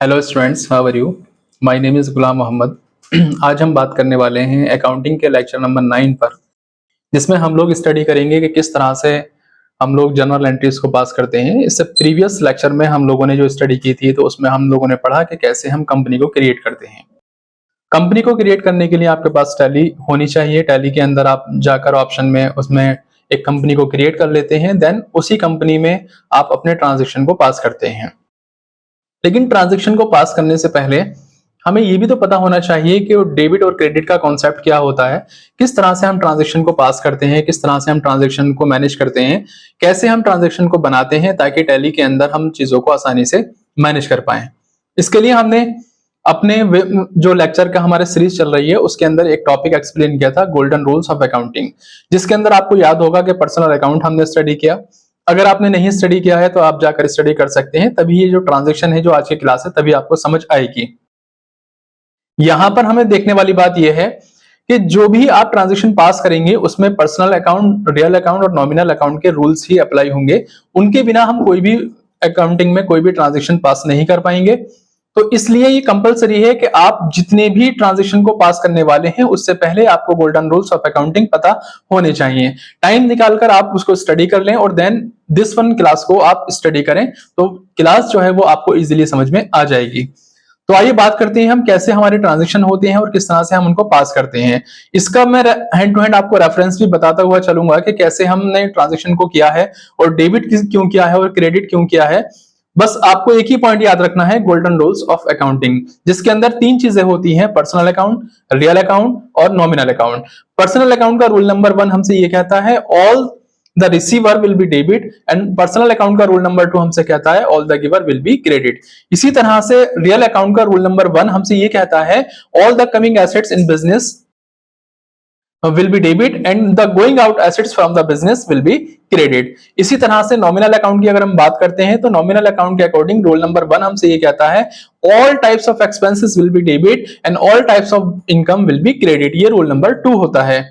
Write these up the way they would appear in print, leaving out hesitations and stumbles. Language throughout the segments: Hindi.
Hello students, how are you? My name is Ghulam Mohammad. आज हम बात करने वाले हैं अकाउंटिंग के लेक्चर नंबर 9 पर, जिसमें हम लोग स्टडी करेंगे कि किस तरह से हम लोग जर्नल एंट्रीज को पास करते हैं। इससे प्रीवियस लेक्चर में हम लोगों ने जो स्टडी की थी, तो उसमें हम लोगों ने पढ़ा कि कैसे हम कंपनी को क्रिएट करते हैं। कंपनी को क्रिएट करने के लिए आपके पास टैली होनी चाहिए। टैली के अंदर आप जाकर ऑप्शन में उसमें एक कंपनी को क्रिएट कर लेते हैं, देन उसी कंपनी में आप अपने ट्रांजेक्शन को पास करते हैं। लेकिन ट्रांजैक्शन को पास करने से पहले हमें ये भी तो पता होना चाहिए कि वो डेबिट और क्रेडिट का कॉन्सेप्ट क्या होता है, किस तरह से हम ट्रांजैक्शन को पास करते हैं, किस तरह से हम ट्रांजैक्शन को मैनेज करते हैं, कैसे हम ट्रांजैक्शन को बनाते हैं ताकि टैली के अंदर हम चीजों को आसानी से मैनेज कर पाए। इसके लिए हमने अपने जो लेक्चर का हमारे सीरीज चल रही है उसके अंदर एक टॉपिक एक्सप्लेन किया था, गोल्डन रूल्स ऑफ अकाउंटिंग, जिसके अंदर आपको याद होगा कि पर्सनल अकाउंट हमने स्टडी किया। अगर आपने नहीं स्टडी किया है तो आप जाकर स्टडी कर सकते हैं, तभी ये जो ट्रांजैक्शन है जो आज की क्लास है तभी आपको समझ आएगी। यहां पर हमें देखने वाली बात यह है कि जो भी आप ट्रांजैक्शन पास करेंगे उसमें पर्सनल अकाउंट, रियल अकाउंट और नॉमिनल अकाउंट के रूल्स ही अप्लाई होंगे। उनके बिना हम कोई भी अकाउंटिंग में कोई भी ट्रांजैक्शन पास नहीं कर पाएंगे। तो इसलिए ये कंपलसरी है कि आप जितने भी ट्रांजैक्शन को पास करने वाले हैं उससे पहले आपको गोल्डन रूल्स ऑफ अकाउंटिंग पता होने चाहिए। टाइम निकालकर आप उसको स्टडी कर लें और देन दिस वन क्लास को आप स्टडी करें, तो क्लास जो है वो आपको इजीली समझ में आ जाएगी। तो आइए बात करते हैं हम कैसे हमारे ट्रांजैक्शन होते हैं और किस तरह से हम उनको पास करते हैं। इसका मैं हैंड टू हैंड आपको रेफरेंस भी बताता हुआ चलूंगा कि कैसे हमने ट्रांजैक्शन को किया है और डेबिट क्यों किया है और क्रेडिट क्यों किया है। बस आपको एक ही पॉइंट याद रखना है, गोल्डन रूल्स ऑफ अकाउंटिंग, जिसके अंदर तीन चीजें होती हैं, पर्सनल अकाउंट, रियल अकाउंट और नॉमिनल अकाउंट। पर्सनल अकाउंट का रूल नंबर 1 हमसे ये कहता है all the receiver will be debit, and personal account का रूल नंबर 2 हमसे कहता है all the giver will be credit. इसी तरह से रियल अकाउंट का रूल नंबर 1 हमसे ये कहता है all the coming assets in business will be debit and the going out assets from the business will be credit। इसी तरह से नॉमिनल अकाउंट की अगर हम बात करते हैं तो नॉमिनल अकाउंट के अकॉर्डिंग रूल नंबर 1 हमसे ये कहता है all types of expenses will be debit and all types of income will be credit। ये रूल नंबर 2 होता है।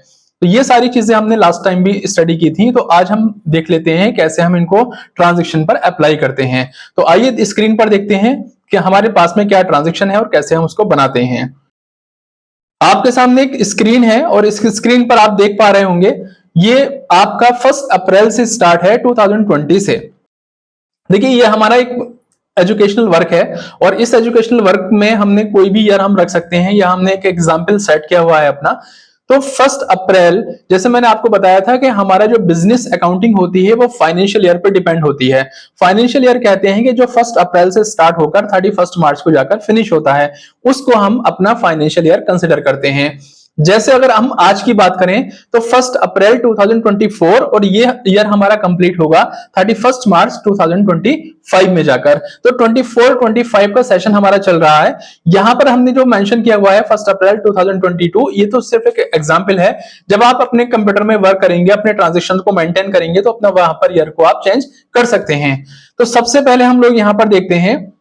तो ये सारी चीजें हमने लास्ट टाइम भी स्टडी की थी, तो आज हम देख लेते हैं कैसे हम इनको ट्रांजैक्शन पर अप्लाई करते हैं। तो आइए स्क्रीन पर देखते हैं कि हमारे पास में क्या ट्रांजैक्शन है और कैसे हम उसको बनाते हैं। आपके सामने एक स्क्रीन है और इस स्क्रीन पर आप देख पा रहे होंगे ये आपका 1 अप्रैल से स्टार्ट है 2020 से। देखिए ये हमारा एक एजुकेशनल वर्क है और इस एजुकेशनल वर्क में हमने कोई भी ईयर हम रख सकते हैं या हमने एक एग्जाम्पल सेट किया हुआ है अपना। तो 1 अप्रैल, जैसे मैंने आपको बताया था कि हमारा जो बिजनेस अकाउंटिंग होती है वो फाइनेंशियल ईयर पे डिपेंड होती है। फाइनेंशियल ईयर कहते हैं कि जो 1 अप्रैल से स्टार्ट होकर 31 मार्च को जाकर फिनिश होता है उसको हम अपना फाइनेंशियल ईयर कंसिडर करते हैं। जैसे अगर हम आज की बात करें तो 1 अप्रैल 2024 और ये ईयर हमारा कंप्लीट होगा 31 मार्च 2025 में जाकर। तो 24-25 का सेशन हमारा चल रहा है। यहां पर हमने जो मेंशन किया हुआ है 1 अप्रैल 2022, ये तो सिर्फ एक एग्जांपल है। जब आप अपने कंप्यूटर में वर्क करेंगे, अपने ट्रांजेक्शन को मेंटेन करेंगे तो अपना वहां पर ईयर को आप चेंज कर सकते हैं। तो सबसे पहले हम लोग यहां पर देखते हैं,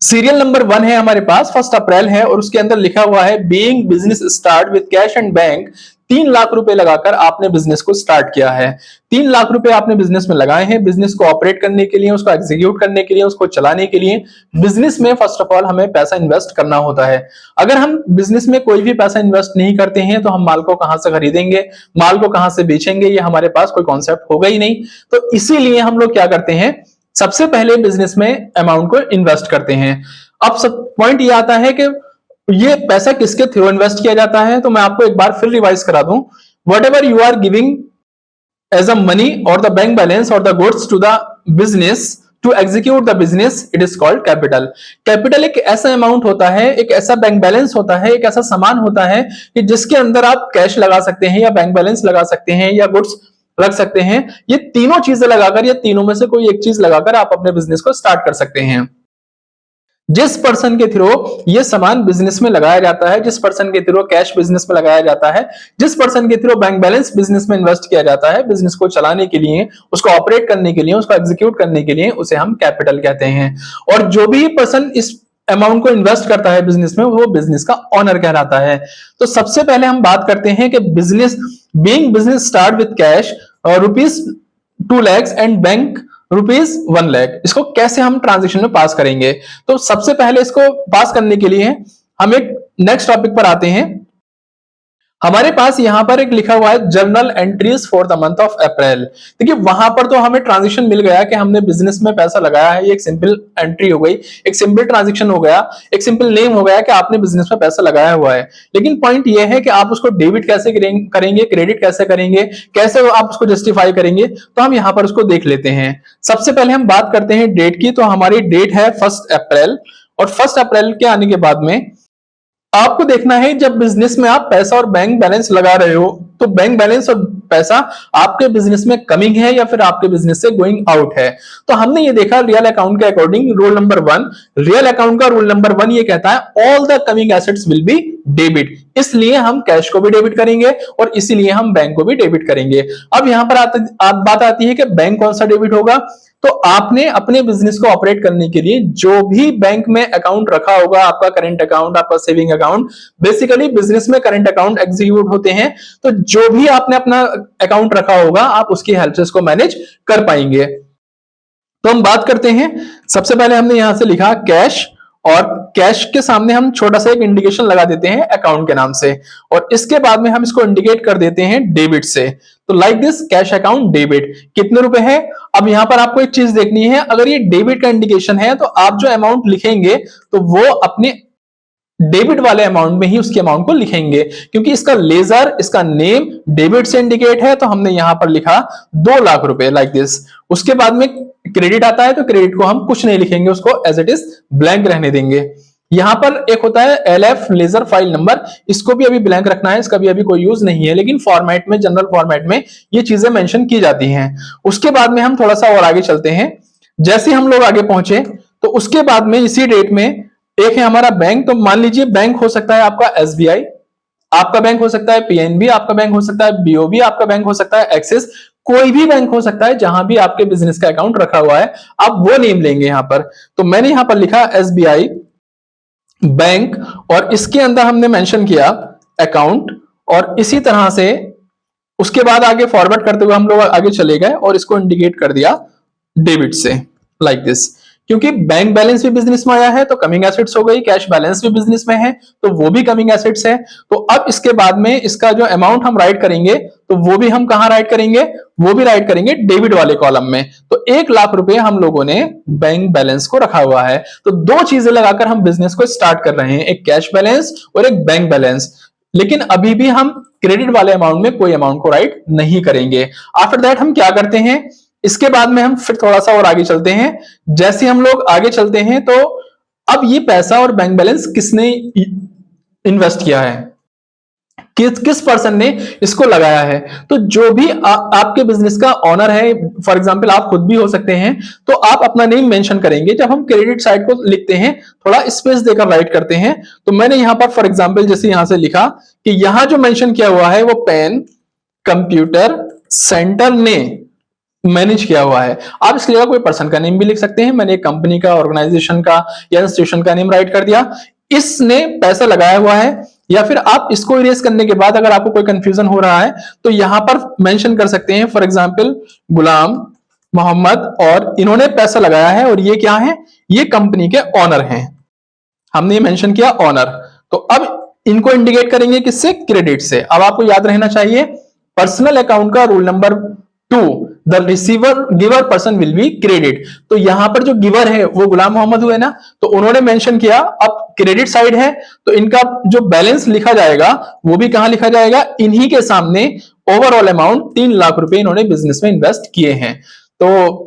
सीरियल नंबर 1 है हमारे पास, 1 अप्रैल है और उसके अंदर लिखा हुआ है being business start with cash and bank. 3 lakh रुपए लगाकर आपने बिजनेस को स्टार्ट किया है। 3 लाख रुपए आपने बिजनेस में लगाए हैं, बिजनेस को ऑपरेट करने के लिए, उसको एग्जीक्यूट करने के लिए, उसको चलाने के लिए। बिजनेस में फर्स्ट ऑफ ऑल हमें पैसा इन्वेस्ट करना होता है। अगर हम बिजनेस में कोई भी पैसा इन्वेस्ट नहीं करते हैं तो हम माल को कहां से खरीदेंगे, माल को कहां से बेचेंगे, ये हमारे पास कोई कॉन्सेप्ट होगा ही नहीं। तो इसीलिए हम लोग क्या करते हैं, सबसे पहले बिजनेस में अमाउंट को इन्वेस्ट करते हैं। अब सब पॉइंट ये आता है कि ये पैसा किसके थ्रू इन्वेस्ट किया जाता है, तो मैं आपको एक बार फिर रिवाइज करा दूं। Whatever you are giving as a money or the bank balance or the goods to the business to execute the business, it is called capital. Capital एक ऐसा अमाउंट होता है, एक ऐसा बैंक बैलेंस होता है, एक ऐसा सामान होता है कि जिसके अंदर आप कैश लगा सकते हैं या बैंक बैलेंस लगा सकते हैं या गुड्स रख सकते हैं। ये तीनों चीजें लगाकर या तीनों में से कोई एक चीज लगाकर आप अपने बिजनेस को स्टार्ट कर सकते हैं। जिस पर्सन के थ्रू ये सामान बिजनेस में लगाया जाता है, जिस पर्सन के थ्रू कैश बिजनेस में लगाया जाता है, जिस पर्सन के थ्रू बैंक बैलेंस बिजनेस में इन्वेस्ट किया जाता है, बिजनेस को चलाने के लिए, उसको ऑपरेट करने के लिए, उसको एग्जीक्यूट करने के लिए, उसे हम कैपिटल कहते हैं। और जो भी पर्सन इस अमाउंट को इन्वेस्ट करता है बिजनेस में, वो बिजनेस का ओनर कहलाता है। तो सबसे पहले हम बात करते हैं कि business being business start with cash rupees 2 lakhs and bank ₹1,00,000। इसको कैसे हम ट्रांजेक्शन में पास करेंगे? तो सबसे पहले इसको पास करने के लिए हम एक नेक्स्ट टॉपिक पर आते हैं। हमारे पास यहां पर एक लिखा हुआ है journal entries for the month of April. देखिए वहां पर तो हमें ट्रांजेक्शन मिल गया कि हमने बिजनेस में पैसा लगाया है, ये एक सिंपल एंट्री हो गई, एक सिंपल ट्रांजेक्शन हो गया, एक सिंपल नेम हो गया कि आपने बिजनेस में पैसा लगाया हुआ है। लेकिन पॉइंट ये है कि आप उसको डेबिट कैसे करेंगे, क्रेडिट कैसे करेंगे, कैसे आप उसको जस्टिफाई करेंगे, तो हम यहां पर उसको देख लेते हैं। सबसे पहले हम बात करते हैं डेट की। तो हमारी डेट है 1 अप्रैल, और 1 अप्रैल के आने के बाद में आपको देखना है जब बिजनेस में आप पैसा और बैंक बैलेंस लगा रहे हो तो बैंक बैलेंस और पैसा आपके बिजनेस में कमिंग है या फिर आपके बिजनेस से गोइंग आउट है। तो हमने ये देखा रियल अकाउंट के according rule number 1, real account का रूल नंबर 1 ये कहता है all the coming assets will be debit. इसलिए हम कैश को भी डेबिट करेंगे और इसीलिए हम बैंक को भी डेबिट करेंगे। अब यहां पर बात आती है कि बैंक कौन सा डेबिट होगा। तो आपने अपने बिजनेस को ऑपरेट करने के लिए जो भी बैंक में अकाउंट रखा होगा, आपका करंट अकाउंट, आपका सेविंग अकाउंट, बेसिकली बिजनेस में करंट अकाउंट एग्जीक्यूट होते हैं, तो जो भी आपने अपना अकाउंट रखा होगा आप उसकी हेल्प से इसको मैनेज कर पाएंगे। तो हम बात करते हैं, सबसे पहले हमने यहां से लिखा कैश, और कैश के सामने हम छोटा सा एक इंडिकेशन लगा देते हैं अकाउंट के नाम से, और इसके बाद में हम इसको इंडिकेट कर देते हैं डेबिट से। तो like this cash account debit, कितने रुपए है। अब यहां पर आपको एक चीज देखनी है, अगर ये डेबिट का इंडिकेशन है तो आप जो अमाउंट लिखेंगे तो वो अपने डेबिट वाले अमाउंट में ही उसके अमाउंट को लिखेंगे, क्योंकि इसका लेजर, इसका नेम डेबिट से इंडिकेट है। तो हमने यहां पर लिखा 2 लाख रुपए लाइक दिस। उसके बाद में क्रेडिट आता है तो क्रेडिट को हम कुछ नहीं लिखेंगे, उसको एज इट इज ब्लैंक रहने देंगे। यहां पर एक होता है एलएफ लेजर फाइल नंबर, इसको भी अभी ब्लैंक रखना है, इसका भी अभी कोई यूज नहीं है, लेकिन फॉर्मेट में, जनरल फॉर्मेट में ये चीजें मेंशन की जाती हैं। उसके बाद में हम थोड़ा सा और आगे चलते हैं। जैसे हम लोग आगे पहुंचे तो उसके बाद में इसी डेट में एक है हमारा बैंक। तो मान लीजिए बैंक हो सकता है आपका एसबीआई, आपका बैंक हो सकता है पीएनबी, आपका बैंक हो सकता है बीओबी, आपका बैंक हो सकता है एक्सिस, कोई भी बैंक हो सकता है जहां भी आपके बिजनेस का अकाउंट रखा हुआ है, आप वो नेम लेंगे यहां पर। तो मैंने यहां पर लिखा एसबीआई बैंक, और इसके अंदर हमने मेंशन किया अकाउंट, और इसी तरह से उसके बाद आगे फॉरवर्ड करते हुए हम लोग आगे चले गए और इसको इंडिकेट कर दिया डेबिट से लाइक दिस। क्योंकि बैंक बैलेंस भी बिजनेस में आया है तो कमिंग एसेट्स हो गई, कैश बैलेंस भी बिजनेस में है तो वो भी कमिंग एसेट्स है। तो अब इसके बाद में इसका जो अमाउंट हम राइट करेंगे तो वो भी हम कहां राइट करेंगे, वो भी राइट करेंगे डेबिट वाले कॉलम में। तो 1 लाख रुपए हम लोगों ने बैंक बैलेंस को रखा हुआ है। तो 2 चीजें लगाकर हम बिजनेस को स्टार्ट कर रहे हैं, एक कैश बैलेंस और एक बैंक बैलेंस। लेकिन अभी भी हम क्रेडिट वाले अमाउंट में कोई अमाउंट को राइट नहीं करेंगे। आफ्टर दैट हम क्या करते हैं, इसके बाद में हम फिर थोड़ा सा और आगे चलते हैं। जैसे हम लोग आगे चलते हैं तो अब ये पैसा और बैंक बैलेंस किसने इन्वेस्ट किया है, किस पर्सन ने इसको लगाया है। तो जो भी आपके बिजनेस का ऑनर है, फॉर एग्जांपल आप खुद भी हो सकते हैं, तो आप अपना नेम मेंशन करेंगे। जब हम क्रेडिट साइड को लिखते हैं थोड़ा स्पेस देकर राइट करते हैं। तो मैंने यहां पर फॉर एग्जांपल जैसे यहां से लिखा कि यहां जो मेंशन किया हुआ है वो पेन कंप्यूटर सेंटर ने मैनेज किया हुआ है। आप इसके लिए कोई पर्सन का नेम भी लिख सकते हैं। मैंने एक कंपनी का, ऑर्गेनाइजेशन का या इंस्टीट्यूशन का नेम राइट कर दिया। इसने पैसा लगाया हुआ है। या फिर आप इसको इरेज करने के बाद अगर आपको कोई कंफ्यूजन हो रहा है तो यहां पर मेंशन कर सकते हैं, फॉर एग्जांपल गुलाम मोहम्मद, और इन्होंने पैसा लगाया है और ये क्या है, ये कंपनी के ऑनर हैं। हमने ये मेंशन किया ऑनर। तो अब इनको इंडिकेट करेंगे किससे, क्रेडिट से। अब आपको याद रहना चाहिए पर्सनल अकाउंट का rule number 2, the receiver giver person will be credit. तो यहां पर जो गिवर है वो गुलाम मोहम्मद हुए ना, तो उन्होंने मेंशन किया। अब क्रेडिट साइड है तो इनका जो बैलेंस लिखा जाएगा वो भी कहां लिखा जाएगा, इन्हीं के सामने। ओवरऑल अमाउंट 3 लाख रुपए इन्होंने बिजनेस में इन्वेस्ट किए हैं। तो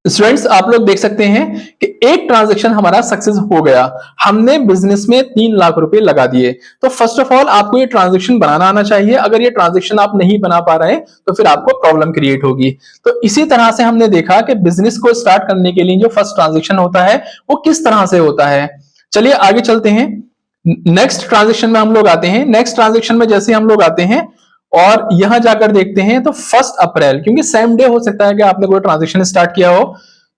स्टूडेंट्स आप लोग देख सकते हैं कि एक ट्रांजैक्शन हमारा सक्सेस हो गया, हमने बिजनेस में 3 लाख रुपए लगा दिए। तो फर्स्ट ऑफ ऑल आपको ये ट्रांजैक्शन बनाना आना चाहिए। अगर ये ट्रांजैक्शन आप नहीं बना पा रहे हैं तो फिर आपको प्रॉब्लम क्रिएट होगी। तो इसी तरह से हमने देखा कि बिजनेस को स्टार्ट करने के लिए जो फर्स्ट ट्रांजैक्शन होता है वो किस तरह से होता है। चलिए आगे चलते हैं, नेक्स्ट ट्रांजैक्शन में हम लोग आते हैं। नेक्स्ट ट्रांजैक्शन में जैसे हम लोग आते हैं और यहां जाकर देखते हैं तो 1 अप्रैल, क्योंकि सेम डे हो सकता है कि आपने कोई ट्रांजैक्शन स्टार्ट किया हो।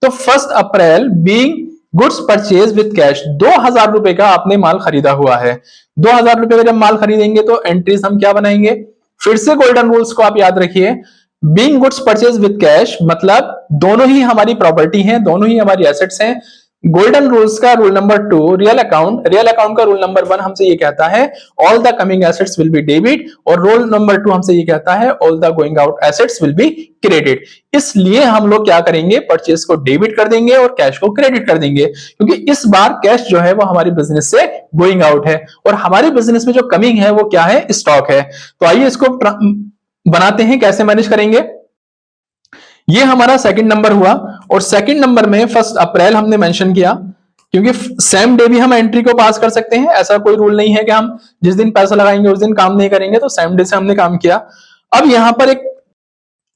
तो 1 April being goods purchase with cash, 2000 रुपए का आपने माल खरीदा हुआ है। 2000 रुपए का जब माल खरीदेंगे तो एंट्रीज हम क्या बनाएंगे, फिर से गोल्डन रूल्स को आप याद रखिए। Being goods purchase with cash मतलब दोनों ही हमारी प्रॉपर्टी हैं, दोनों ही हमारी एसेट्स हैं। गोल्डन रूल्स का रूल नंबर 2 रियल अकाउंट का रूल नंबर 1 हमसे ये कहता है all the coming assets will be debit, और रूल नंबर 2 हमसे ये कहता है all the going out assets will be credit. इसलिए हम लोग क्या करेंगे, परचेज को डेबिट कर देंगे और कैश को क्रेडिट कर देंगे, क्योंकि इस बार कैश जो है वो हमारी बिजनेस से गोइंग आउट है और हमारी बिजनेस में जो कमिंग है वो क्या है, स्टॉक है। तो आइए इसको बनाते हैं, कैसे मैनेज करेंगे। ये हमारा सेकंड नंबर हुआ, और सेकंड नंबर में 1 अप्रैल हमने मेंशन किया, क्योंकि सेम डे भी हम एंट्री को पास कर सकते हैं। ऐसा कोई रूल नहीं है कि हम जिस दिन पैसा लगाएंगे उस दिन काम नहीं करेंगे, तो सेम डे से हमने काम किया। अब यहां पर एक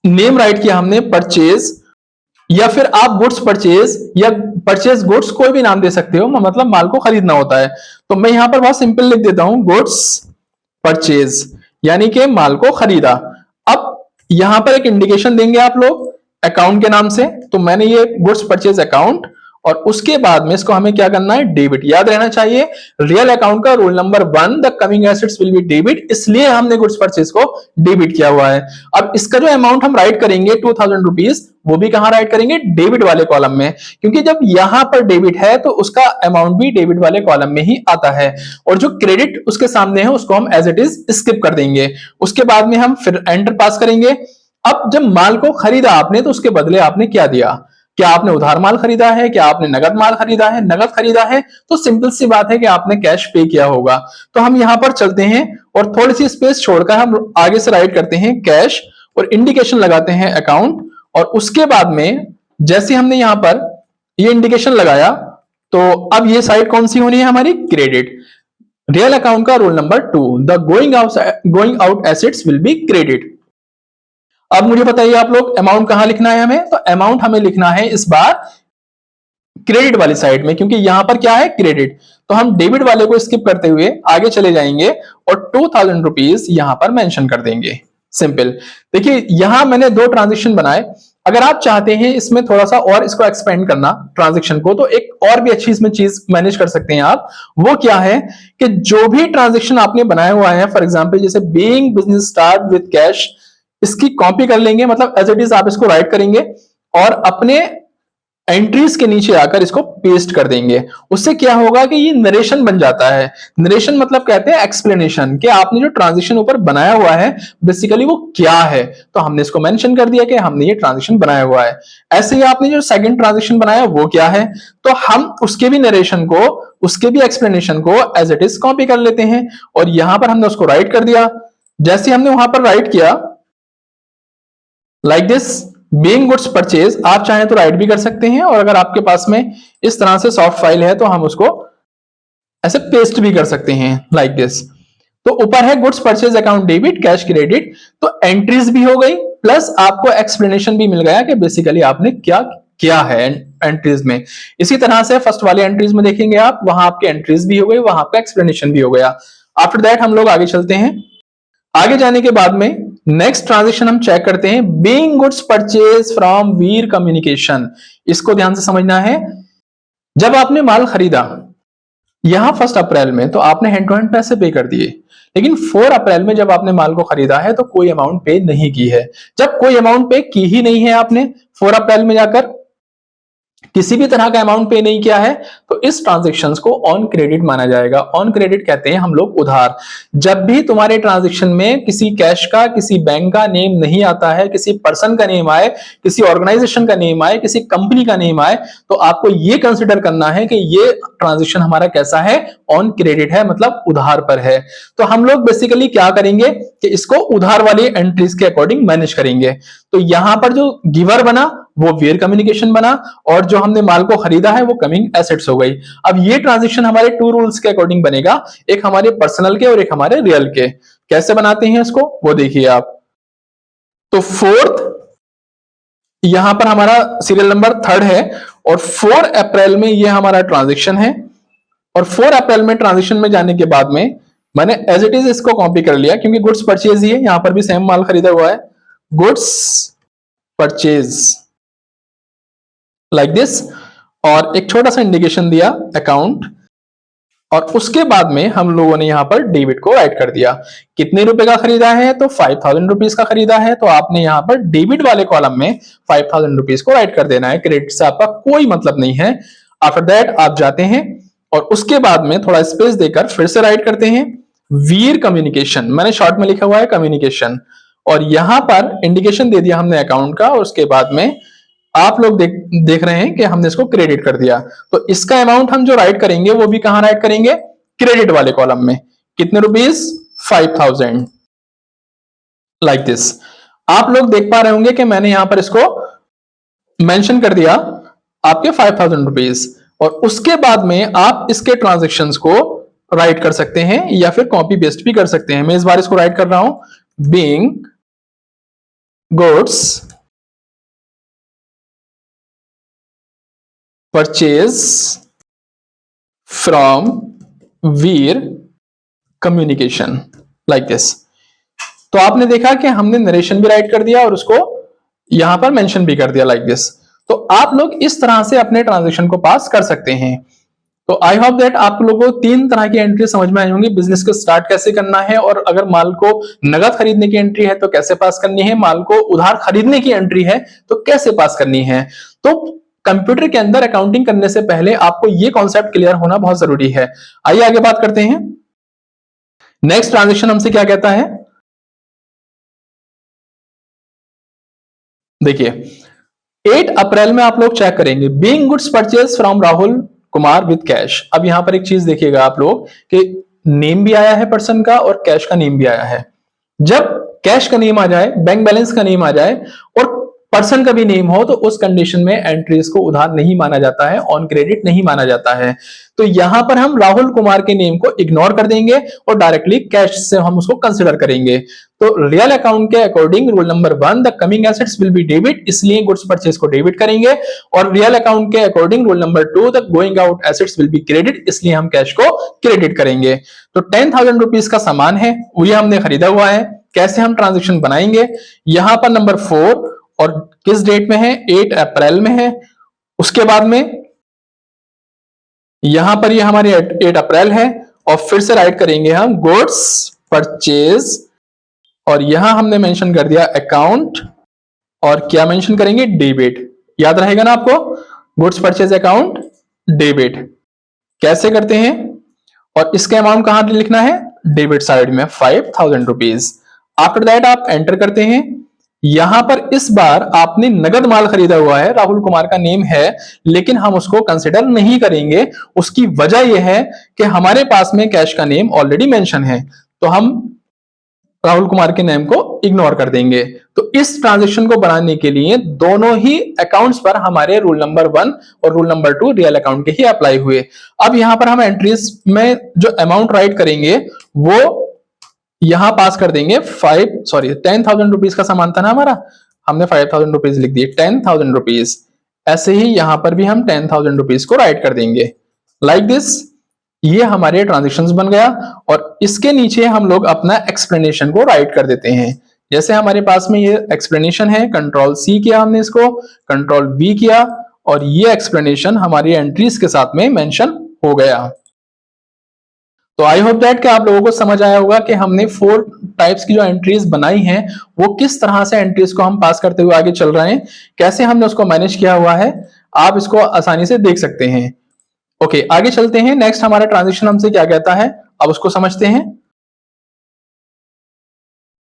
नेम राइट किया हमने, परचेज, या फिर आप गुड्स परचेज या परचेज गुड्स, कोई भी नाम दे सकते हो, मतलब माल को खरीदना होता है। तो मैं यहां पर बहुत सिंपल लिख देता हूं, गुड्स परचेज, यानी कि माल को खरीदा। अब यहां पर एक इंडिकेशन देंगे आप लोग अकाउंट के नाम से, तो मैंने ये गुड्स परचेज अकाउंट, और उसके बाद में इसको हमें क्या करना है, डेबिट। याद रहना चाहिए रियल अकाउंट का rule number 1 the coming assets will be debit, इसलिए हमने गुड्स परचेज को डेबिट किया हुआ है। अब इसका जो अमाउंट हम राइट करेंगे 2000 रुपीज, वो भी कहां राइट करेंगे, डेबिट वाले कॉलम में, क्योंकि जब यहां पर डेबिट है तो उसका अमाउंट भी डेबिट वाले कॉलम में ही आता है, और जो क्रेडिट उसके सामने है उसको हम एज इट इज स्किप कर देंगे। उसके बाद में हम फिर एंटर पास करेंगे। अब जब माल को खरीदा आपने तो उसके बदले आपने क्या दिया, क्या आपने उधार माल खरीदा है, क्या आपने नगद माल खरीदा है। नगद खरीदा है तो सिंपल सी बात है कि आपने कैश पे किया होगा। तो हम यहां पर चलते हैं और थोड़ी सी स्पेस छोड़कर हम आगे से राइट करते हैं कैश, और इंडिकेशन लगाते हैं अकाउंट, और उसके बाद में जैसे हमने यहां पर ये इंडिकेशन लगाया, तो अब ये साइड कौन सी होनी है हमारी, क्रेडिट। रियल अकाउंट का rule number 2 the going out assets will be credit. अब मुझे बताइए आप लोग अमाउंट कहां लिखना है हमें, तो अमाउंट हमें लिखना है इस बार क्रेडिट वाली साइड में, क्योंकि यहां पर क्या है, क्रेडिट। तो हम डेबिट वाले को स्किप करते हुए आगे चले जाएंगे और 2000 रुपीज यहां पर मेंशन कर देंगे। सिंपल। देखिए यहां मैंने 2 ट्रांजेक्शन बनाए, अगर आप चाहते हैं इसमें थोड़ा सा और इसको एक्सपेंड करना ट्रांजेक्शन को, तो एक और भी अच्छी इसमें चीज मैनेज कर सकते हैं आप। वो क्या है कि जो भी ट्रांजेक्शन आपने बनाया हुआ है, फॉर एग्जांपल जैसे being business start with cash, इसकी कॉपी कर लेंगे, मतलब एज इट इज आप इसको राइट करेंगे और अपने एंट्रीज के नीचे आकर इसको पेस्ट कर देंगे। उससे क्या होगा कि ये नरेशन बन जाता है। नरेशन मतलब कहते हैं एक्सप्लेनेशन, कि आपने जो ट्रांजिशन ऊपर बनाया हुआ है बेसिकली वो क्या है, तो हमने इसको मेंशन कर दिया कि हमने ये ट्रांजिशन बनाया हुआ है। ऐसे ही आपने जो सेकंड ट्रांजिशन बनाया वो क्या है, तो हम उसके भी नरेशन को, उसके भी एक्सप्लेनेशन को एज इट इज कॉपी कर लेते हैं, और यहां पर हमने उसको राइट कर दिया। जैसे हमने वहां पर राइट किया like this being goods purchase, आप चाहें तो राइट भी कर सकते हैं, और अगर आपके पास में इस तरह से सॉफ्ट फाइल है तो हम उसको ऐसे पेस्ट भी कर सकते हैं लाइक दिस। तो ऊपर है goods purchase account debit cash credit, तो एंट्रीज भी हो गई प्लस आपको एक्सप्लेनेशन भी मिल गया कि बेसिकली आपने क्या किया है एंट्रीज में। इसी तरह से फर्स्ट वाले एंट्रीज में देखेंगे आप, वहां आपके एंट्रीज भी हो गई, वहां आपका एक्सप्लेनेशन भी हो गया। आफ्टर दैट हम लोग आगे चलते हैं। आगे जाने के बाद में नेक्स्ट ट्रांजेक्शन हम चेक करते हैं, being goods purchase from Veer communication. इसको ध्यान से समझना है। जब आपने माल खरीदा यहां 1 अप्रैल में, तो आपने हैंड टू हैंड पैसे पे कर दिए, लेकिन 4 अप्रैल में जब आपने माल को खरीदा है तो कोई अमाउंट पे नहीं की है। जब कोई अमाउंट पे की ही नहीं है आपने 4 अप्रैल में जाकर किसी भी तरह का अमाउंट पे नहीं किया है, तो इस ट्रांजेक्शन को ऑन क्रेडिट माना जाएगा। ऑन क्रेडिट कहते हैं हम लोग उधार। जब भी तुम्हारे ट्रांजेक्शन में किसी कैश का, किसी बैंक का नेम नहीं आता है, किसी पर्सन का नेम आए, किसी ऑर्गेनाइजेशन का नेम आए, किसी कंपनी का नेम आए, तो आपको ये कंसिडर करना है कि ये ट्रांजेक्शन हमारा कैसा है, ऑन क्रेडिट है, मतलब उधार पर है। तो हम लोग बेसिकली क्या करेंगे कि इसको उधार वाली एंट्रीज के अकॉर्डिंग मैनेज करेंगे। तो यहां पर जो गिवर बना वो वेयर कम्युनिकेशन बना, और जो हमने माल को खरीदा है वो कमिंग एसेट्स हो गई। अब ये ट्रांजेक्शन हमारे 2 रूल्स के अकॉर्डिंग बनेगा, एक हमारे पर्सनल के और एक हमारे रियल के। कैसे बनाते हैं इसको वो देखिए आप। तो 4th यहां पर हमारा सीरियल नंबर 3rd है, और 4 अप्रैल में ये हमारा ट्रांजेक्शन है, और 4 अप्रैल में ट्रांजेक्शन में जाने के बाद में मैंने एज इट इज इसको कॉपी कर लिया, क्योंकि गुड्स परचेज ही है, यहां पर भी सेम माल खरीदा हुआ है, गुड्स परचेज लाइक दिस, और एक छोटा सा इंडिकेशन दिया अकाउंट, और उसके बाद में हम लोगों ने यहाँ पर डेबिट को राइट कर दिया। कितने रुपए का खरीदा है? तो 5000 रुपीज का खरीदा है, तो आपने यहाँ पर डेबिट वाले कॉलम में 5000 रुपीज को राइट कर देना है। क्रेडिट से आपका कोई मतलब नहीं है। आफ्टर दैट आप जाते हैं और उसके बाद में थोड़ा स्पेस देकर फिर से राइट करते हैं वीर कम्युनिकेशन, मैंने शॉर्ट में लिखा हुआ है कम्युनिकेशन, और यहां पर इंडिकेशन दे दिया हमने अकाउंट का, और उसके बाद में आप लोग देख रहे हैं कि हमने इसको क्रेडिट कर दिया। तो इसका अमाउंट हम जो राइट करेंगे वो भी कहां राइट करेंगे? क्रेडिट वाले कॉलम में। कितने रुपीस? 5000, like this. आप लोग देख पा रहे होंगे कि मैंने यहां पर इसको मेंशन कर दिया आपके 5000 रुपीज, और उसके बाद में आप इसके ट्रांजेक्शन्स को राइट कर सकते हैं या फिर कॉपी पेस्ट भी कर सकते हैं। मैं इस बार इसको राइट कर रहा हूं, being goods purchase from Veer communication, like this. तो आपने देखा कि हमने नरेशन भी राइट कर दिया और उसको यहां पर मेंशन भी कर दिया, लाइक दिस। तो आप लोग इस तरह से अपने ट्रांजेक्शन को पास कर सकते हैं। तो आई होप दैट आप लोगों को 3 तरह की एंट्री समझ में आई होंगी। बिजनेस को स्टार्ट कैसे करना है, और अगर माल को नगद खरीदने की एंट्री है तो कैसे पास करनी है, माल को उधार खरीदने की एंट्री है तो कैसे पास करनी है। तो कंप्यूटर के अंदर अकाउंटिंग करने से पहले आपको ये कॉन्सेप्ट क्लियर होना बहुत जरूरी है। आइए आगे बात करते हैं। नेक्स्ट ट्रांजेक्शन हमसे क्या कहता है, देखिए 8 अप्रैल में आप लोग चेक करेंगे, being goods purchase from Rahul Kumar with cash. अब यहां पर एक चीज देखिएगा आप लोग कि नेम भी आया है पर्सन का और कैश का नेम भी आया है। जब कैश का नेम आ जाए, बैंक बैलेंस का नेम आ जाए और पर्सन का भी नेम हो, तो उस कंडीशन में एंट्रीज को उधार नहीं माना जाता है, ऑन क्रेडिट नहीं माना जाता है। तो यहां पर हम राहुल कुमार के नेम को इग्नोर कर देंगे और डायरेक्टली कैश से हम उसको कंसिडर करेंगे। तो रियल अकाउंट के according rule number 1 the coming assets will be debit, इसलिए गुड्स परचेज को डेबिट करेंगे। और रियल अकाउंट के according rule number 2 the going out assets will be credit, इसलिए हम कैश को क्रेडिट करेंगे। तो 10,000 रुपीज का सामान है, ये हमने खरीदा हुआ है। कैसे हम ट्रांजेक्शन बनाएंगे, यहां पर नंबर 4 और किस डेट में है, 8 अप्रैल में है। उसके बाद में यहां पर ये हमारी 8 अप्रैल है, और फिर से राइट करेंगे हम गुड्स परचेज, और यहां हमने मेंशन कर दिया अकाउंट, और क्या मेंशन करेंगे, डेबिट। याद रहेगा ना आपको, गुड्स परचेज अकाउंट डेबिट। कैसे करते हैं, और इसके अमाउंट कहां लिखना है, डेबिट साइड में 5000 रुपीज। आफ्टर दैट आप एंटर करते हैं। यहां पर इस बार आपने नगद माल खरीदा हुआ है, राहुल कुमार का नेम है, लेकिन हम उसको कंसिडर नहीं करेंगे। उसकी वजह यह है कि हमारे पास में कैश का नेम ऑलरेडी मेंशन है, तो हम राहुल कुमार के नेम को इग्नोर कर देंगे। तो इस ट्रांजेक्शन को बनाने के लिए दोनों ही अकाउंट्स पर हमारे रूल नंबर 1 और रूल नंबर 2 रियल अकाउंट के ही अप्लाई हुए। अब यहां पर हम एंट्रीज में जो अमाउंट राइट करेंगे वो यहां पास कर देंगे 10,000 रुपीज का सामान था ना हमारा, हमने 5,000 रुपीज लिख दिए, 10,000 रुपीज। ऐसे ही यहां पर भी हम 10,000 रुपीज को राइट कर देंगे, लाइक दिस। ये हमारे ट्रांजेक्शन्स बन गया, और इसके नीचे हम लोग अपना एक्सप्लेनेशन को राइट कर देते हैं। जैसे हमारे पास में ये एक्सप्लेनेशन है, कंट्रोल सी किया हमने इसको, कंट्रोल वी किया, और ये एक्सप्लेनेशन हमारी एंट्रीज के साथ में मेंशन हो गया। तो आई होप दैट कि आप लोगों को समझ आया होगा कि हमने 4 टाइप्स की जो एंट्रीज बनाई हैं वो किस तरह से एंट्रीज को हम पास करते हुए आगे चल रहे हैं, कैसे हमने उसको मैनेज किया हुआ है, आप इसको आसानी से देख सकते हैं। ओके, आगे चलते हैं। नेक्स्ट हमारा ट्रांजेक्शन हमसे क्या कहता है, अब उसको समझते हैं।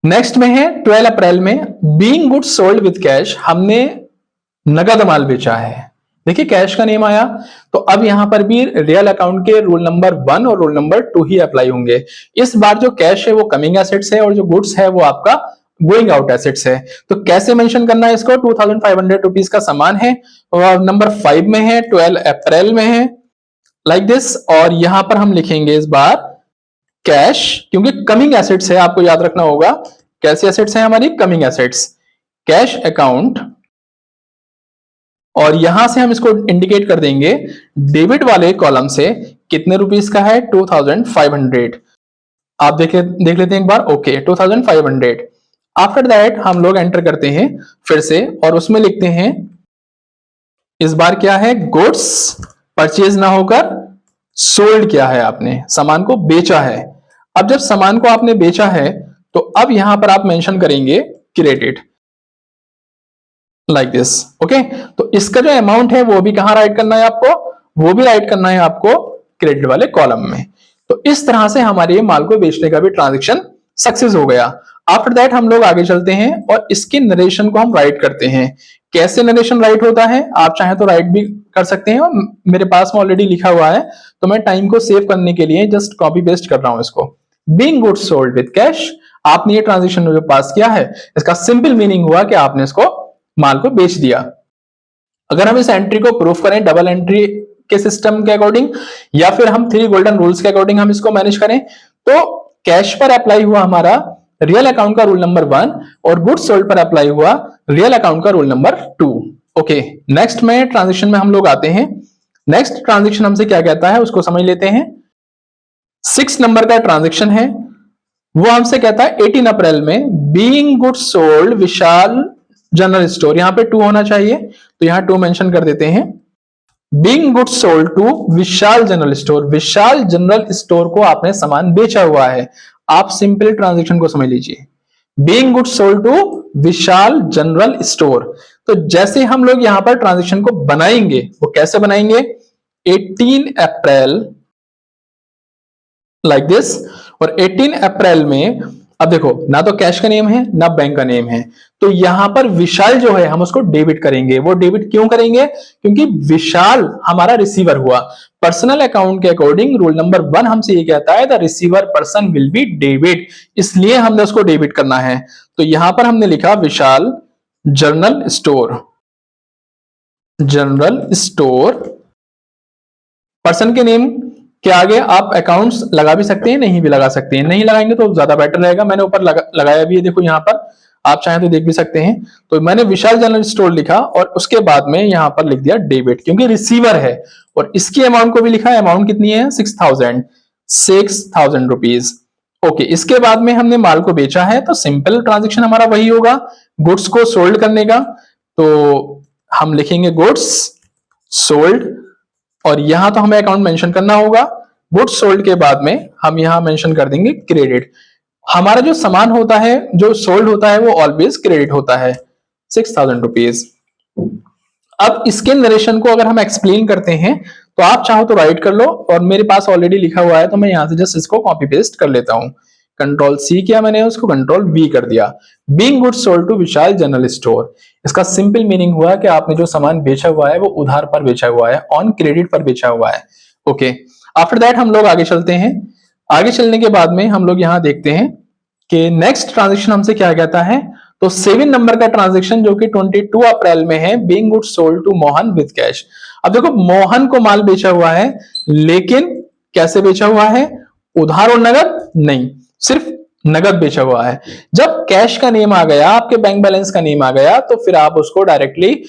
नेक्स्ट में है 12 अप्रैल में, being goods sold with cash, हमने नगद माल बेचा है। देखिए कैश का नेम आया, तो अब यहां पर भी रियल अकाउंट के रूल नंबर 1 और रूल नंबर 2 ही अप्लाई होंगे। इस बार जो कैश है वो कमिंग एसेट्स है और जो गुड्स है वो आपका गोइंग आउट एसेट्स है। तो कैसे मेंशन करना है इसको, 2500 रुपीज का सामान है और नंबर 5 में है, 12 अप्रैल में है, लाइक दिस। और यहां पर हम लिखेंगे इस बार कैश, क्योंकि कमिंग एसेट्स है, आपको याद रखना होगा कैसे एसेट्स है हमारी, कमिंग एसेट्स, कैश अकाउंट। और यहां से हम इसको इंडिकेट कर देंगे डेबिट वाले कॉलम से कितने रुपीस का है, 2500। आप देख लेते हैं एक बार, ओके 2500। आफ्टर दैट हम लोग एंटर करते हैं फिर से और उसमें लिखते हैं इस बार क्या है, गुड्स परचेज ना होकर सोल्ड किया है, आपने सामान को बेचा है। अब जब सामान को आपने बेचा है तो अब यहां पर आप मेंशन करेंगे क्रेडिट, लाइक दिस। ओके, तो इसका जो अमाउंट है वो भी कहां राइट करना है आपको, वो भी राइट करना है आपको क्रेडिट वाले कॉलम में। तो इस तरह से हमारे माल को बेचने का भी ट्रांजेक्शन सक्सेस हो गया। आफ्टर दैट हम लोग आगे चलते हैं और इसके नरेशन को हम राइट करते हैं। कैसे नरेशन राइट होता है, आप चाहे तो राइट भी कर सकते हैं, और मेरे पास में ऑलरेडी लिखा हुआ है, तो मैं टाइम को सेव करने के लिए जस्ट कॉपी पेस्ट कर रहा हूं इसको। Being goods sold with cash, आपने ये ट्रांजेक्शन जो पास किया है, इसका सिंपल मीनिंग हुआ कि आपने इसको माल को बेच दिया। अगर हम इस एंट्री को प्रूफ करें डबल एंट्री के सिस्टम के अकॉर्डिंग, या फिर हम 3 गोल्डन रूल्स के अकॉर्डिंग हम इसको मैनेज करें, तो कैश पर अप्लाई हुआ हमारा रियल अकाउंट का रूल नंबर 1 और गुड्स सोल्ड पर अप्लाई हुआ रियल अकाउंट का रूल नंबर 2। ओके, नेक्स्ट में ट्रांजेक्शन में हम लोग आते हैं। नेक्स्ट ट्रांजेक्शन हमसे क्या कहता है उसको समझ लेते हैं। 6 नंबर का ट्रांजेक्शन है, वो हमसे कहता है 18 अप्रैल में बीइंग गुड्स सोल्ड विशाल जनरल स्टोर, यहां पे 2 होना चाहिए तो यहां 2 मेंशन कर देते हैं। Being goods sold to Vishal general store, Vishal general store को आपने सामान बेचा हुआ है। आप सिंपल ट्रांजेक्शन को समझ लीजिए, being goods sold to Vishal general store. तो जैसे हम लोग यहां पर ट्रांजेक्शन को बनाएंगे, वो कैसे बनाएंगे, 18 अप्रैल लाइक दिस, और 18 अप्रैल में अब देखो ना तो कैश का नेम है ना बैंक का नेम है, तो यहां पर विशाल जो है हम उसको डेबिट करेंगे। वो डेबिट क्यों करेंगे, क्योंकि विशाल हमारा रिसीवर हुआ। पर्सनल अकाउंट के अकॉर्डिंग रूल नंबर 1 हमसे ये कहता है the receiver person will be debit, इसलिए हमने उसको डेबिट करना है। तो यहां पर हमने लिखा Vishal general store, general store, person के नेम के आगे आप अकाउंट्स लगा भी सकते हैं, नहीं भी लगा सकते हैं, नहीं लगाएंगे तो ज्यादा बेटर रहेगा। मैंने ऊपर लगाया भी है, देखो यहां पर आप चाहें तो देख भी सकते हैं। तो मैंने विशाल जनरल स्टोर लिखा और उसके बाद में यहां पर लिख दिया डेबिट, क्योंकि रिसीवर है। और इसकी अमाउंट को भी लिखा है, अमाउंट कितनी है 6,000 रुपीज। ओके, इसके बाद में हमने माल को बेचा है, तो सिंपल ट्रांजेक्शन हमारा वही होगा गुड्स को सोल्ड करने का। तो हम लिखेंगे गुड्स सोल्ड, और यहां तो हमें अकाउंट मेंशन करना होगा। गुड्स सोल्ड के बाद में हम यहां मेंशन कर देंगे क्रेडिट। हमारा जो सामान होता है जो सोल्ड होता है वो ऑलवेज क्रेडिट होता है, 6,000 रुपीज। अब इसके नरेशन को अगर हम एक्सप्लेन करते हैं तो आप चाहो तो राइट कर लो, और मेरे पास ऑलरेडी लिखा हुआ है तो मैं यहां से जस्ट इसको कॉपी पेस्ट कर लेता हूं। कंट्रोल सी किया मैंने, उसको कंट्रोल वी कर दिया। Being goods sold to Vishal general store, इसका सिंपल मीनिंग हुआ कि आपने जो सामान बेचा हुआ है वो उधार पर बेचा हुआ है, ऑन क्रेडिट पर बेचा हुआ है। ओके, आफ्टर दैट हम लोग आगे चलते हैं। आगे चलने के बाद में हम लोग यहां देखते हैं कि नेक्स्ट ट्रांजेक्शन हमसे क्या कहता है। तो 7 नंबर का ट्रांजेक्शन जो कि 22 अप्रैल में है, being goods sold to Mohan with cash. अब देखो मोहन को माल बेचा हुआ है, लेकिन कैसे बेचा हुआ है, उधार और नगद नहीं, सिर्फ नगद बेचा हुआ है। जब कैश का नेम आ गया, आपके बैंक बैलेंस का नेम आ गया, तो फिर आप उसको directly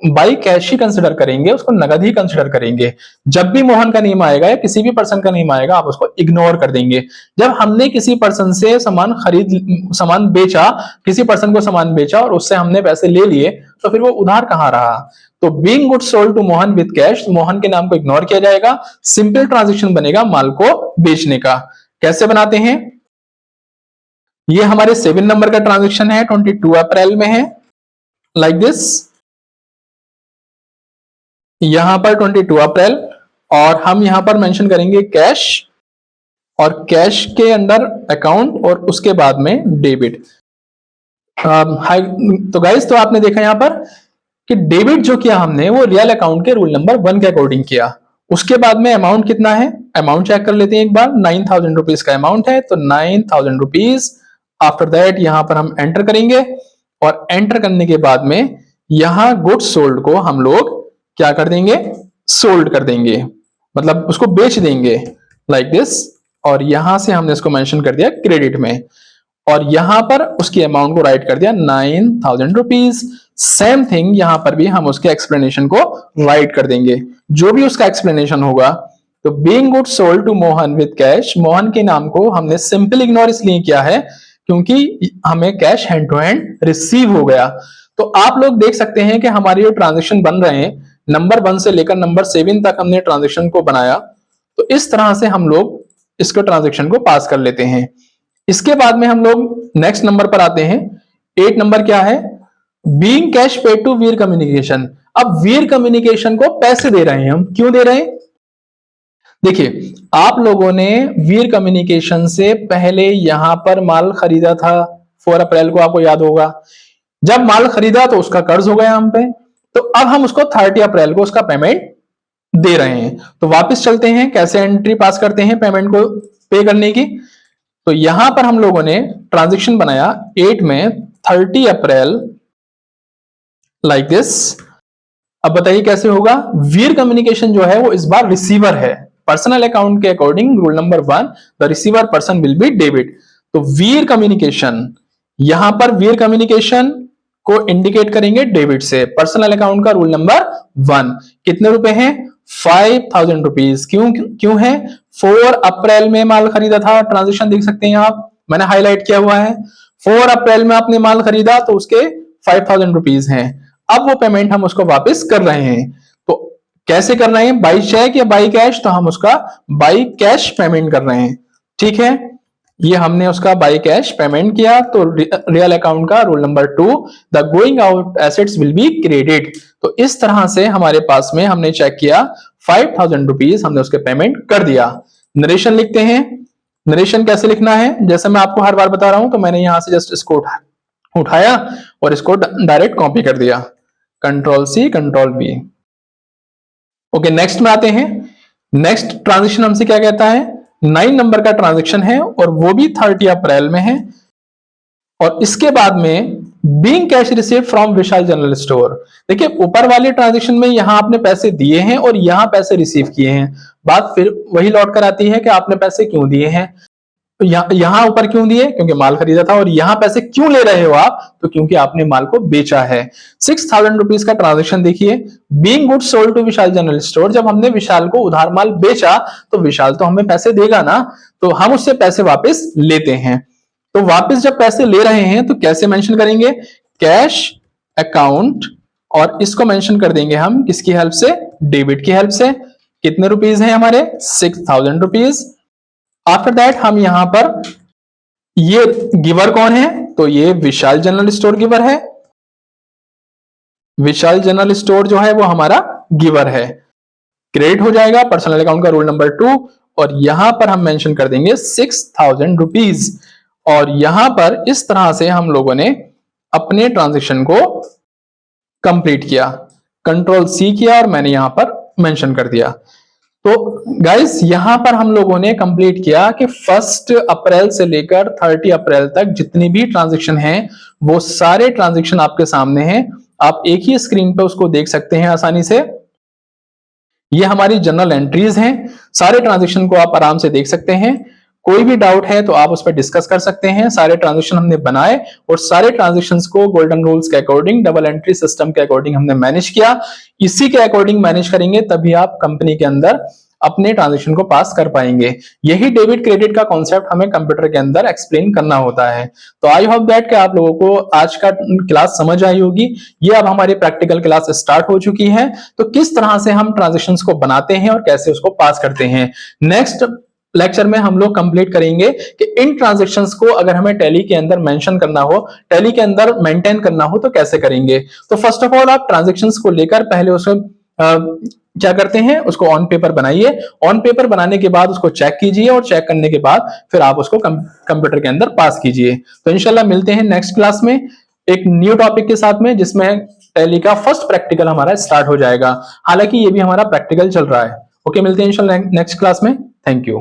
by cash he consider करेंगे, उसको नगद ही कंसिडर करेंगे। जब भी मोहन का नेम आएगा या किसी भी पर्सन का नेम आएगा, आप उसको इग्नोर कर देंगे। जब हमने किसी पर्सन से सामान बेचा, किसी पर्सन को सामान बेचा और उससे हमने पैसे ले लिए, तो फिर वो उधार कहां रहा। तो being goods sold to Mohan with cash, Mohan के नाम को इग्नोर किया जाएगा, सिंपल ट्रांजेक्शन बनेगा माल को बेचने का। कैसे बनाते हैं, ये हमारे 7 नंबर का ट्रांजेक्शन है, 22 अप्रैल में है, लाइक दिस। यहां पर 22 अप्रैल, और हम यहां पर मेंशन करेंगे कैश, और कैश के अंडर अकाउंट, और उसके बाद में डेबिट। हाय, तो गाइस, तो आपने देखा यहां पर कि डेबिट जो किया हमने वो रियल अकाउंट के रूल नंबर 1 के अकॉर्डिंग किया। उसके बाद में अमाउंट कितना है, अमाउंट चेक कर लेते हैं एक बार। 9,000 रुपीज का अमाउंट है, तो 9,000 रुपीज। आफ्टर दैट यहां पर हम एंटर करेंगे, और एंटर करने के बाद में यहां गुड्स सोल्ड को हम लोग क्या कर देंगे, सोल्ड कर देंगे, मतलब उसको बेच देंगे, लाइक दिस। और यहां से हमने इसको मेंशन कर दिया क्रेडिट में, और यहां पर उसकी अमाउंट को राइट कर दिया 9,000 रुपीज। सेम थिंग यहां पर भी हम उसके एक्सप्लेनेशन को राइट कर देंगे, जो भी उसका एक्सप्लेनेशन होगा। तो being goods sold to Mohan with cash, Mohan के नाम को हमने सिंपल इग्नोर इसलिए किया है क्योंकि हमें cash hand to hand receive हो गया। तो आप लोग देख सकते हैं कि हमारे जो ट्रांजेक्शन बन रहे हैं, नंबर 1 से लेकर नंबर 7 तक हमने ट्रांजेक्शन को बनाया। तो इस तरह से हम लोग इसको ट्रांजेक्शन को पास कर लेते हैं। इसके बाद में हम लोग नेक्स्ट नंबर पर आते हैं। 8 नंबर क्या है? Being cash paid to Veer communication. अब वीर कम्युनिकेशन को पैसे दे रहे हैं हम, क्यों दे रहे हैं? देखिए, आप लोगों ने वीर कम्युनिकेशन से पहले यहां पर माल खरीदा था 4 अप्रैल को, आपको याद होगा। जब माल खरीदा तो उसका कर्ज हो गया हम पे, तो अब हम उसको 30 अप्रैल को उसका पेमेंट दे रहे हैं। तो वापस चलते हैं, कैसे एंट्री पास करते हैं पेमेंट को पे करने की। तो यहां पर हम लोगों ने ट्रांजेक्शन बनाया 8 में 30 अप्रैल लाइक दिस। अब बताइए कैसे होगा? वीर कम्युनिकेशन जो है वो इस बार रिसीवर है। पर्सनल अकाउंट के according rule number 1, the receiver person will be debit. तो वीर कम्युनिकेशन, यहां पर वीर कम्युनिकेशन को इंडिकेट करेंगे डेबिट से। पर्सनल अकाउंट का रूल नंबर 1 कितने रुपए हैं? 5000 रुपीज। क्यों है? 4 अप्रैल में माल खरीदा था, ट्रांजेक्शन देख सकते हैं आप, मैंने हाईलाइट किया हुआ है। 4 अप्रैल में आपने माल खरीदा तो उसके 5000 रुपीज हैं। अब वो पेमेंट हम उसको वापस कर रहे हैं। तो कैसे कर रहे हैं? बाई चेक या बाई कैश? तो हम उसका बाई कैश पेमेंट कर रहे हैं। ठीक है, ये हमने उसका बाई कैश पेमेंट किया। तो रियल अकाउंट का rule number 2, the going out assets will be credit. तो इस तरह से हमारे पास में हमने चेक किया 5000 रुपीज, हमने उसके पेमेंट कर दिया। नरेशन लिखते हैं। नरेशन कैसे लिखना है? जैसे मैं आपको हर बार बता रहा हूं, तो मैंने यहां से जस्ट इसको उठाया और इसको डायरेक्ट कॉपी कर दिया, control C control B. Okay, next में आते हैं। नेक्स्ट ट्रांजेक्शन हमसे क्या कहता है? 9 नंबर का ट्रांजेक्शन है और वो भी 30 अप्रैल में है। और इसके बाद में being cash received from Vishal general store. देखिए, ऊपर वाले ट्रांजेक्शन में यहां आपने पैसे दिए हैं और यहां पैसे रिसीव किए हैं। बात फिर वही लौट कर आती है कि आपने पैसे क्यों दिए हैं। तो यहां ऊपर क्यों दिए? क्योंकि माल खरीदा था। और यहां पैसे क्यों ले रहे हो आप? तो क्योंकि आपने माल को बेचा है। 6000 रुपीज का ट्रांजेक्शन देखिए, being goods sold to Vishal general store. जब हमने विशाल को उधार माल बेचा तो विशाल तो हमें पैसे देगा ना, तो हम उससे पैसे वापस लेते हैं। तो वापस जब पैसे ले रहे हैं तो कैसे मेंशन करेंगे? कैश अकाउंट, और इसको मेंशन कर देंगे हम किसकी हेल्प से? डेबिट की हेल्प से। कितने रुपीज हैं हमारे? 6000 रुपीज। आफ्टर दैट हम यहां पर, ये गिवर कौन है? तो ये विशाल जनरल स्टोर गिवर है। विशाल जनरल स्टोर जो है वो हमारा गिवर है। क्रेडिट हो जाएगा पर्सनल अकाउंट का रूल नंबर 2, और यहां पर हम मेंशन कर देंगे 6000 रुपीज। और यहां पर इस तरह से हम लोगों ने अपने ट्रांजेक्शन को कंप्लीट किया। कंट्रोल सी किया और मैंने यहां पर मेंशन कर दिया। तो गाइस, यहां पर हम लोगों ने कंप्लीट किया कि 1 अप्रैल से लेकर 30 अप्रैल तक जितनी भी ट्रांजेक्शन हैं वो सारे ट्रांजेक्शन आपके सामने हैं। आप एक ही स्क्रीन पे उसको देख सकते हैं आसानी से। ये हमारी जनरल एंट्रीज हैं, सारे ट्रांजेक्शन को आप आराम से देख सकते हैं। कोई भी डाउट है तो आप उस पर डिस्कस कर सकते हैं। सारे ट्रांजेक्शन हमने बनाए और सारे ट्रांजेक्शंस को गोल्डन रूल्स के अकॉर्डिंग, डबल एंट्री सिस्टम के अकॉर्डिंग हमने मैनेज किया। इसी के अकॉर्डिंग मैनेज करेंगे तभी आप कंपनी के अंदर अपने ट्रांजेक्शन को पास कर पाएंगे। यही डेबिट क्रेडिट का कॉन्सेप्ट हमें कंप्यूटर के अंदर एक्सप्लेन करना होता है। तो आई होप दैट कि आप लोगों को आज का क्लास समझ आई होगी। ये अब हमारी प्रैक्टिकल क्लास स्टार्ट हो चुकी है। तो किस तरह से हम ट्रांजेक्शंस को बनाते हैं और कैसे उसको पास करते हैं, नेक्स्ट लेक्चर में हम लोग कंप्लीट करेंगे कि इन ट्रांजैक्शंस को अगर हमें टैली के अंदर मेंशन करना हो, टैली के अंदर मेंटेन करना हो तो कैसे करेंगे। तो फर्स्ट ऑफ ऑल आप ट्रांजैक्शंस को लेकर पहले उसको क्या करते हैं, उसको ऑन पेपर बनाइए। ऑन पेपर बनाने के बाद उसको चेक कीजिए और चेक करने के बाद फिर आप उसको कंप्यूटर के अंदर पास कीजिए। तो इंशाल्लाह मिलते हैं नेक्स्ट क्लास में एक न्यू टॉपिक के साथ में, जिसमें टैली का फर्स्ट प्रैक्टिकल हमारा स्टार्ट हो जाएगा। हालांकि ये भी हमारा प्रैक्टिकल चल रहा है। ओके, मिलते हैं इंशाल्लाह नेक्स्ट क्लास में। Thank you.